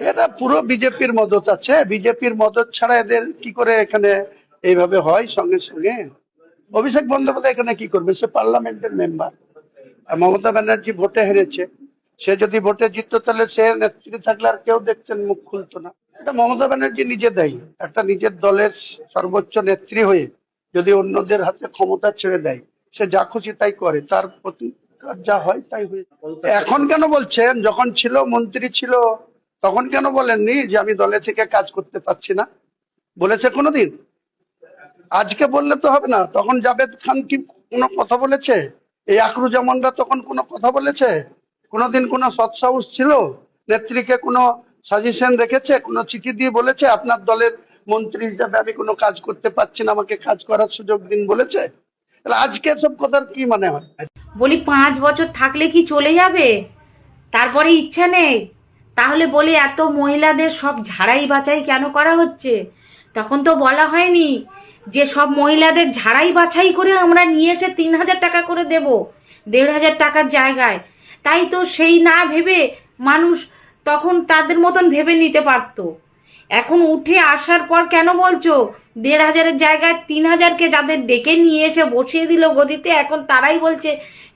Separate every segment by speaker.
Speaker 1: এটা পুরো বিজেপির মদত আছে। বিজেপির মদত ছাড়া এদের কি করে এখানে এইভাবে হয় সঙ্গে সঙ্গে? অভিষেক বন্দ্যোপাধ্যায় এখানে কি করবে? সে পার্লামেন্টের মেম্বার। আর মমতা ব্যানার্জি ভোটে হেরেছে। সে যদি ভোটে জিততো তাহলে সে নেত্রী থাকলে আর কেউ দেখতেন মুখ খুলতো না। এটা মমতা ব্যানার্জি নিজে দায়ী। একটা নিজের দলের সর্বোচ্চ নেত্রী হয়ে যদি অন্যদের হাতে ক্ষমতা ছেড়ে দেয়, সে যা খুশি তাই করে, তার প্রতি যা হয় তাই হয়ে। এখন কেন বলছেন? যখন ছিল, মন্ত্রী ছিল, তখন কেন বলেননি যে আমি দলে থেকে কাজ করতে পারছি না? বলেছে কোনোদিন? আজকে বললে তো হবে না। তখন জাভেদ খান কি কোনো কথা বলেছে? এই আখরুজ্জামানরা তখন কোনো কথা বলেছে? কোনোদিন কোনো সৎসাহস ছিল? নেত্রীকে কোনো সাজেশন রেখেছে? কোনো চিঠি দিয়ে বলেছে আপনার দলের মন্ত্রী হিসাবে আমি কোনো কাজ করতে পারছি না, আমাকে কাজ করার সুযোগ দিন বলেছে? তাহলে আজকে সব কথার কি মানে হয়?
Speaker 2: বলি 5 বছর থাকলে কি চলে যাবে? তারপরে ইচ্ছা নেই? তাহলে বলি এত মহিলাদের সব ঝাড়াই বাছাই কেন করা হচ্ছে? তখন তো বলা হয়নি যে সব মহিলাদের ঝাড়াই বাছাই করে আমরা নিয়ে এসে 3,000 টাকা করে দেব 1,500 টাকার জায়গায়। তাই তো সেই না ভেবে মানুষ তখন তাদের মতন ভেবে নিতে পারতো। এখন উঠে আসার পর কেন বলছো 1,500-এর জায়গায় 3,000-কে যাদের ডেকে নিয়ে এসে বসিয়ে দিল গদিতে, এখন তারাই বলছে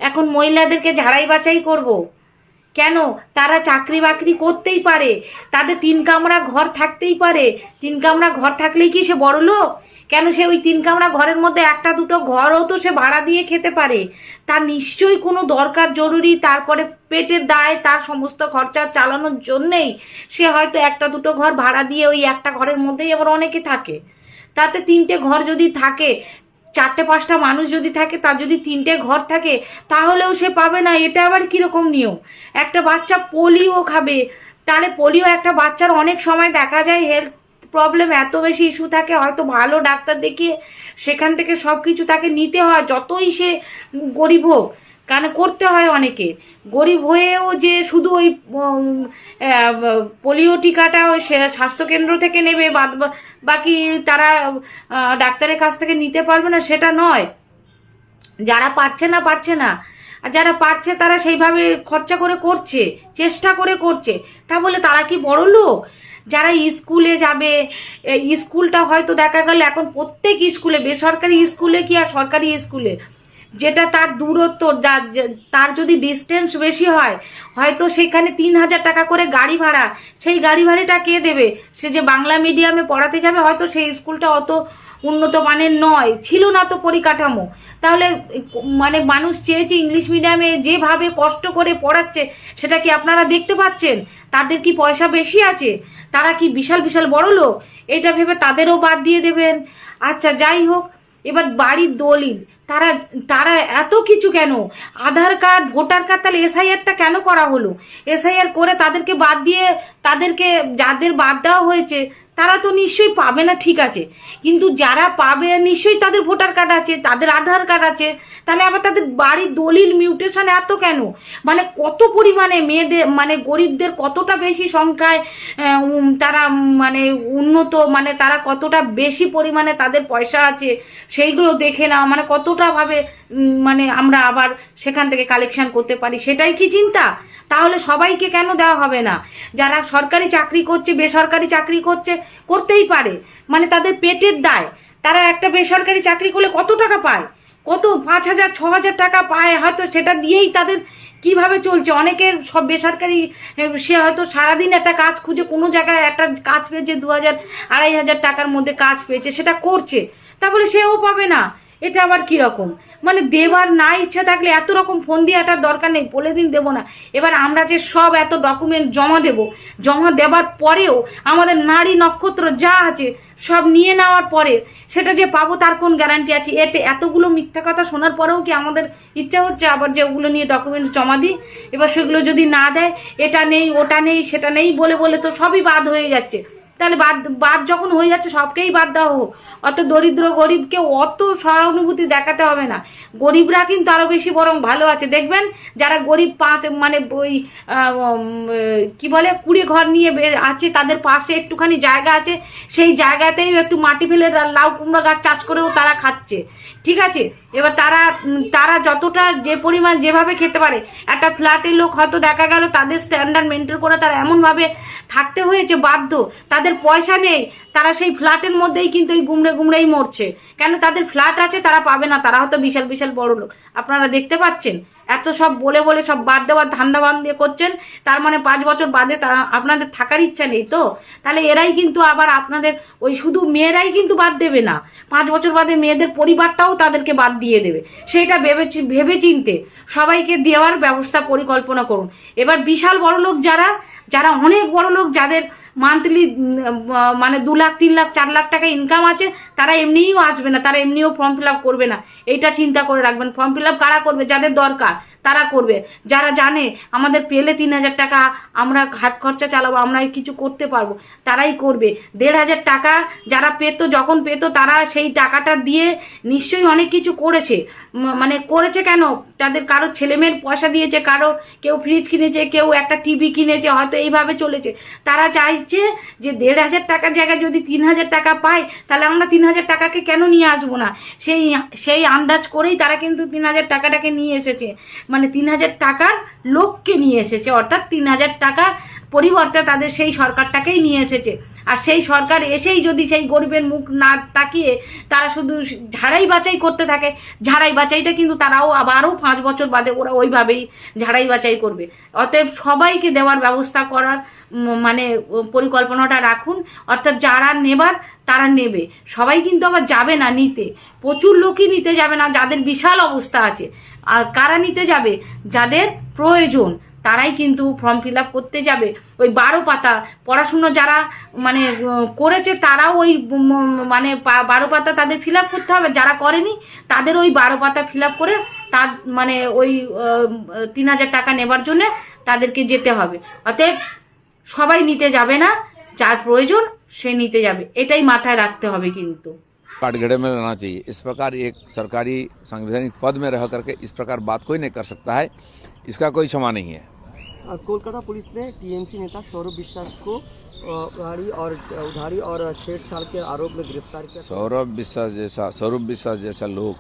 Speaker 2: এখন মহিলাদেরকে ঝাড়াই বাছাই করব? কেন? তারা চাকরি বাকরি করতেই পারে, তাদের 3 কামরা ঘর থাকতেই পারে। 3 কামরা ঘর থাকলেই কি সে বড় লোক? কেন সে ওই 3 কামরা ঘরের মধ্যে একটা দুটো ঘরও তো সে ভাড়া দিয়ে খেতে পারে। তার নিশ্চয়ই কোনো দরকার জরুরি, তারপরে পেটের দায়, তার সমস্ত খরচা চালানোর জন্যেই সে হয়তো একটা দুটো ঘর ভাড়া দিয়ে ওই একটা ঘরের মধ্যেই আবার অনেকে থাকে। তাতে 3টে ঘর যদি থাকে, 4টে 5টা মানুষ যদি থাকে, তার যদি 3টে ঘর থাকে, তাহলেও সে পাবে না। এটা আবার কিরকম নিয়ম? একটা বাচ্চা পোলিও খাবে, তাহলে পোলিও একটা বাচ্চার অনেক সময় দেখা যায় হেলথ প্রবলেম এত বেশি ইস্যু থাকে, হয়তো ভালো ডাক্তার দেখিয়ে সেখান থেকে সবকিছু তাকে নিতে হয়, যতই সে গরিব হোক। কারণ করতে হয় অনেকে, গরিব হয়েও যে শুধু ওই পোলিও টিকাটা ওই স্বাস্থ্যকেন্দ্র থেকে নেবে, বাকি তারা ডাক্তারের কাছ থেকে নিতে পারবে না সেটা নয়। যারা পারছে না পারছে না, আর যারা পারছে তারা সেইভাবে খরচা করে করছে, চেষ্টা করে করছে। তা বলে তারা কি বড় লোক? যারা স্কুলে যাবে, স্কুলটা হয়তো দেখা গেল এখন প্রত্যেক স্কুলে, বেসরকারি স্কুলে কি আর সরকারি স্কুলে, যেটা তার দূরত্ব, তার যদি ডিস্টেন্স বেশি হয়, হয়তো সেখানে 3,000 টাকা করে গাড়ি ভাড়া। সেই গাড়ি ভাড়াটা কে দেবে? সে যে বাংলা মিডিয়ামে পড়াতে যাবে, হয়তো সেই স্কুলটা অত উন্নত মানের নয়, ছিল না তো পরিকাঠামো। তাহলে মানে মানুষ চেয়েছে ইংলিশ মিডিয়ামে যেভাবে কষ্ট করে পড়াচ্ছে, সেটা কি আপনারা দেখতে পাচ্ছেন? তাদের কি পয়সা বেশি আছে? তারা কি বিশাল বিশাল বড় লোক? এটা ভেবে তাদেরও বাদ দিয়ে দেবেন? আচ্ছা যাই হোক, এবার বাড়ির দলিল, তারা তারা এত কিছু কেন? আধার কার্ড, ভোটার কার্ড, তাহলে এসআইআরটা কেন করা হলো? এসআইআর করে তাদেরকে বাদ দিয়ে, তাদেরকে যাদের বাদ দেওয়া হয়েছে তারা তো নিশ্চয়ই পাবে না, ঠিক আছে, কিন্তু যারা পাবে নিশ্চয়ই তাদের ভোটার কার্ড আছে, তাদের আধার কার্ড আছে, তাহলে আবার তাদের বাড়ির দলিল মিউটেশন এত কেন? মানে কত পরিমাণে মেয়েদের, মানে গরিবদের কতটা বেশি সংখ্যায় তারা মানে উন্নত, মানে তারা কতটা বেশি পরিমাণে তাদের পয়সা আছে সেইগুলো দেখে না, মানে কতটা ভাবে মানে আমরা আবার সেখান থেকে কালেকশন করতে পারি, সেটাই কি চিন্তা? তাহলে সবাইকে কেন দেওয়া হবে না? যারা সরকারি চাকরি করছে, বেসরকারি চাকরি করছে, করতেই পারে, মানে তাদের পেটের দায়। তারা একটা বেসরকারি চাকরি করলে কত টাকা পায়? কত 5,000 6,000 টাকা পায়, হয়তো সেটা দিয়েই তাদের কিভাবে চলছে। অনেকের সব বেসরকারি, সে হয়তো সারাদিন একটা কাজ খুঁজে কোনো জায়গায় একটা কাজ পেয়েছে, 2,000 2,500 টাকার মধ্যে কাজ পেয়েছে, সেটা করছে, তারপরে সেও পাবে না। এটা আবার কি রকম? মানে দেবার না ইচ্ছা থাকলে এত রকম ফোন দিয়ে আটার দরকার নেই, বলে দিন দেবো না। এবার আমরা যে সব এত ডকুমেন্ট জমা দেব, জমা দেবার পরেও আমাদের নারী নক্ষত্র যা আছে সব নিয়ে নেওয়ার পরে সেটা যে পাবো তার কোন গ্যারান্টি আছে? এতে এতগুলো মিথ্যা কথা শোনার পরেও কি আমাদের ইচ্ছা হচ্ছে আবার যে ওগুলো নিয়ে ডকুমেন্টস জমা দিই? এবার সেগুলো যদি না দেয়, এটা নেই ওটা নেই সেটা নেই বলে বলে তো সবই বাদ হয়ে যাচ্ছে। তাহলে বাদ বাদ যখন হয়ে যাচ্ছে সবকেই বাদ দেওয়া হোক। অত দরিদ্র গরিবকে অত সহানুভূতি দেখাতে হবে না। গরিবরা কিন্তু আরো বেশি বরং ভালো আছে। দেখবেন যারা গরিব মানে ওই কি বলে 20 ঘর নিয়ে আছে, তাদের পাশে একটুখানি জায়গা আছে, সেই জায়গাতেই একটু মাটি ফেলে লাউ কুমড়া গাছ চাষ করেও তারা খাচ্ছে, ঠিক আছে। এবার তারা যতটা যে পরিমাণ যেভাবে খেতে পারে, একটা ফ্ল্যাটের লোক হয়তো দেখা গেল তাদের স্ট্যান্ডার্ড মেনটেন করে তারা এমনভাবে থাকতে হয়েছে বাধ্য, তাদের পয়সা নেই, তারা সেই ফ্ল্যাটের মধ্যেই কিন্তু এই গুমড়েই মরছে। কেন? তাদের ফ্ল্যাট আছে, তারা পাবে না, তারা হয়তো বিশাল বিশাল বড় লোক। আপনারা দেখতে পাচ্ছেন এত সব বলে বলে সব বাদ দেওয়ার ধান্দা বান দিয়ে করছেন, তার মানে 5 বছর বাদে তারা আপনাদের থাকার ইচ্ছা নেই তো। তাহলে এরাই কিন্তু আবার আপনাদের ওই শুধু মেয়েরাই কিন্তু বাদ দেবে না, 5 বছর বাদে মেয়েদের পরিবারটাও তাদেরকে বাদ দিয়ে দেবে। সেইটা ভেবে চিনতে সবাইকে দেওয়ার ব্যবস্থা পরিকল্পনা করুন। এবার বিশাল বড় লোক যারা অনেক বড় লোক, যাদের মান্থলি মানে 2 লাখ 3 লাখ 4 লাখ টাকা ইনকাম আছে, তারা এমনিও আসবে না, তারা এমনিও ফর্ম ফিল আপ করবে না। এইটা চিন্তা করে রাখবেন। ফর্ম ফিল আপ কারা করবে? যাদের দরকার তারা করবে। যারা জানে আমাদের পেলে 3000 টাকা আমরা হাত খরচা চালাবো, আমরা কিছু করতে পারবো, তারাই করবে। 1500 টাকা যারা যখন পেত তারা সেই টাকাটা দিয়ে নিশ্চয়ই অনেক কিছু করেছে। মানে করেছে কেন? তাদের কারো ছেলে মেয়ের পয়সা দিয়েছে, কেউ ফ্রিজ কিনেছে, কেউ একটা টিভি কিনেছে, হয়তো এইভাবে চলেছে। তারা চাইছে যে 1500 টাকার জায়গায় যদি 3000 টাকা পায়, তাহলে আমরা 3000 টাকাকে কেন নিয়ে আসবো না? সেই আন্দাজ করেই তারা কিন্তু 3000 টাকাটাকে নিয়ে এসেছে, মানে 3000 টাকার লোককে নিয়ে এসেছে, অর্থাৎ 3000 টাকার পরিবর্তে তাদের সেই সরকারটাকেই নিয়ে এসেছে। আর সেই সরকার এসেই যদি সেই গরিবের মুখ না তাকিয়ে তারা শুধু ঝাড়াই বাছাই করতে থাকে, ঝাড়াই বাছাইটা কিন্তু তারাও আবারও 5 বছর বাদে ওরা ওইভাবেই ঝাড়াই বাছাই করবে। অতএব সবাইকে দেওয়ার ব্যবস্থা করার মানে পরিকল্পনাটা রাখুন। অর্থাৎ যারা নেবার তারা নেবে, সবাই কিন্তু আবার যাবে না নিতে। প্রচুর লোকই নিতে যাবে না, যাদের বিশাল অবস্থা আছে। আর কারা নিতে যাবে? যাদের প্রয়োজন তারাই কিন্তু ফর্ম ফিল আপ করতে যাবে। ওই 12 পাতা পড়াশুনো যারা মানে করেছে তারাও ওই মানে 12 পাতা তাদের ফিল আপ করতে হবে। যারা করেনি তাদের ওই 12 পাতা ফিল আপ করে তার মানে ওই 3000 টাকা নেবার জন্য তাদেরকে যেতে হবে। অতএব সবাই নিতে যাবে না, যার প্রয়োজন সে নিতে যাবে, এটাই মাথায় রাখতে হবে। কিন্তু
Speaker 3: काटगड़े में रहना चाहिए। इस प्रकार एक सरकारी संवैधानिक पद में रह करके इस प्रकार बात कोई नहीं कर सकता है, इसका कोई क्षमा नहीं है।
Speaker 4: कोलकाता पुलिस ने टीएमसी नेता सौरभ विश्वास को उधारी और छेड़छाड़ के आरोप में गिरफ्तार किया।
Speaker 3: सौरभ विश्वास जैसा लोग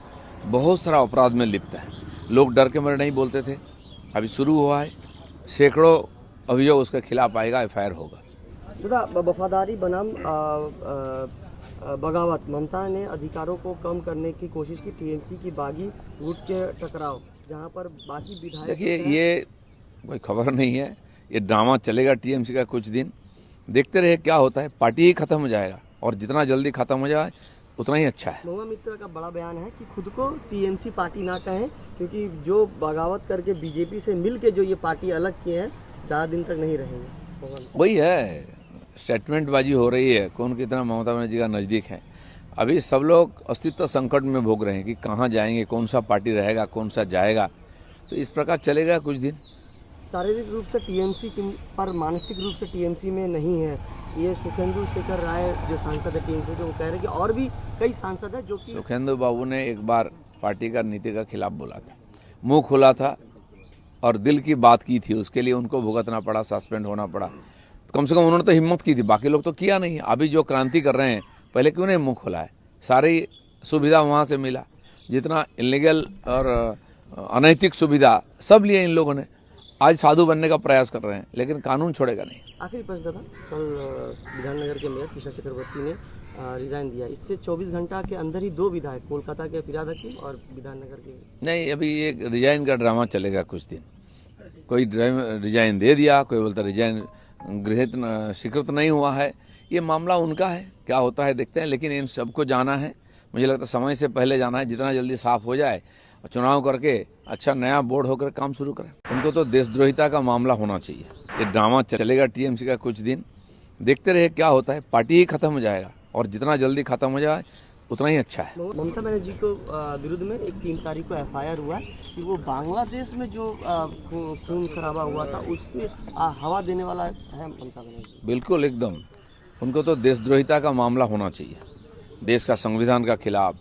Speaker 3: बहुत सारा अपराध में लिप्त है। लोग डर के मारे नहीं बोलते थे, अभी शुरू हुआ है, सैकड़ों अभियोग उसके खिलाफ आएगा, FIR होगा।
Speaker 4: वफादारी बनाम बगावत, ममता ने अधिकारों को कम करने की कोशिश की। टीएमसी की बागी गुट के टकराव, जहां पर बाकी विधायक।
Speaker 3: देखिए ये कोई खबर नहीं है, ये ड्रामा चलेगा टीएमसी का कुछ दिन, देखते रहे क्या होता है। पार्टी ही खत्म हो जाएगा और जितना जल्दी खत्म हो जाए उतना ही अच्छा है।
Speaker 4: महुआ मित्र का बड़ा बयान है कि खुद को टीएमसी पार्टी ना कहें, क्योंकि जो बगावत करके बीजेपी से मिल के जो ये पार्टी अलग किए हैं, ज़्यादा दिन तक नहीं रहेंगे।
Speaker 3: वही है, स्टेटमेंटबाजी हो रही है, कौन कितना ममता बनर्जी का नज़दीक है। अभी सब लोग अस्तित्व संकट में भोग रहे हैं कि कहाँ जाएंगे, कौन सा पार्टी रहेगा, कौन सा जाएगा। तो इस प्रकार चलेगा कुछ दिन।
Speaker 4: शारीरिक रूप से टीएमसी पर मानसिक रूप से टीएमसी में नहीं है, ये सुखेंदु शेखर राय जो सांसद है टीएमसी के, वो कह रहे हैं कि और भी कई सांसद है जो कि।
Speaker 3: सुखेंदु बाबू ने एक बार पार्टी का नीति का खिलाफ बोला था, मुंह खुला था और दिल की बात की थी, उसके लिए उनको भुगतना पड़ा, सस्पेंड होना पड़ा। कम से कम उन्होंने तो हिम्मत की थी, बाकी लोग तो किया नहीं। अभी जो क्रांति कर रहे हैं, पहले क्यों नहीं मुंह खुला है? सारी सुविधा वहाँ से मिला, जितना इलीगल और अनैतिक सुविधा सब लिए इन लोगों ने। आज साधु बनने का प्रयास कर रहे हैं, लेकिन कानून छोड़ेगा नहीं।
Speaker 4: आखिरी प्रश्न था, कल विधाननगर के मेयर किशोर चक्रवर्ती ने रिजाइन दिया, इससे 24 घंटा के अंदर ही 2 विधायक, कोलकाता के फिराद हकीम और विधाननगर के।
Speaker 3: नहीं, अभी ये रिजाइन का ड्रामा चलेगा कुछ दिन। कोई रिजाइन दे दिया, कोई बोलता रिजाइन गृहित स्वीकृत नहीं हुआ है, ये मामला उनका है, क्या होता है देखते हैं। लेकिन इन सबको जाना है, मुझे लगता है समय से पहले जाना है, जितना जल्दी साफ हो जाए और चुनाव करके अच्छा नया बोर्ड होकर काम शुरू करें। उनको तो देशद्रोहिता का मामला होना चाहिए। ये ड्रामा चलेगा टीएमसी का कुछ दिन, देखते रहे क्या होता है। पार्टी ही खत्म हो जाएगा और जितना जल्दी खत्म हो जाए उतना ही अच्छा है।
Speaker 4: ममता बनर्जी को विरुद्ध में एक 3 तारीख को FIR हुआ कि वो बांग्लादेश में जो खून खराबा हुआ था उससे हवा देने वाला है ममता बनर्जी।
Speaker 3: बिल्कुल एकदम, उनको तो देशद्रोहिता का मामला होना चाहिए। देश का संविधान का खिलाफ,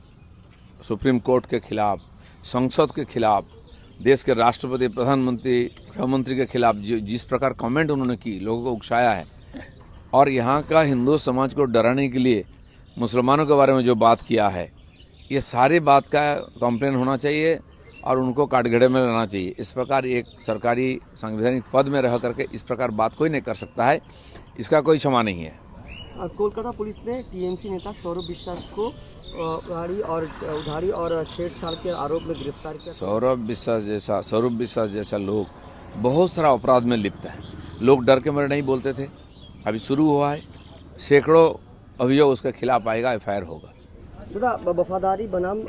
Speaker 3: सुप्रीम कोर्ट के खिलाफ, संसद के खिलाफ, देश के राष्ट्रपति, प्रधानमंत्री, गृहमंत्री के खिलाफ जिस प्रकार कमेंट उन्होंने की, लोगों को उकसाया है, और यहाँ का हिंदू समाज को डराने के लिए मुसलमानों के बारे में जो बात किया है, ये सारी बात का कंप्लेन होना चाहिए और उनको काटगड़े में लाना चाहिए। इस प्रकार एक सरकारी संवैधानिक पद में रह करके इस प्रकार बात कोई नहीं कर सकता है, इसका कोई क्षमा नहीं है।
Speaker 4: कोलकाता पुलिस ने टीएमसी नेता सौरभ विश्वास को उधारी और छेड़छाड़ के आरोप में गिरफ्तार किया।
Speaker 3: सौरभ विश्वास जैसा लोग बहुत सारा अपराध में लिप्त है। लोग डर के मारे नहीं बोलते थे, अभी शुरू हुआ है, सैकड़ों अभियोग उसके खिलाफ आएगा, FIR होगा।
Speaker 4: वफादारी बनाम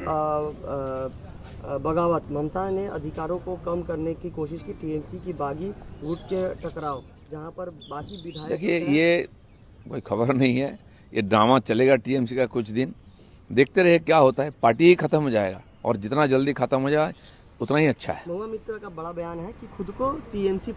Speaker 4: बगावत, ममता ने अधिकारों को कम करने की कोशिश की। टीएमसी की बागी गुट के टकराव, जहां पर बाकी विधायक,
Speaker 3: देखिए ये कोई खबर नहीं है, ये ड्रामा चलेगा टीएमसी का कुछ दिन, देखते रहे क्या होता है। पार्टी ही खत्म हो जाएगा और जितना जल्दी खत्म हो जाए उतना ही अच्छा है।
Speaker 4: महुआ मित्र का बड़ा बयान है कि खुद को टीएमसी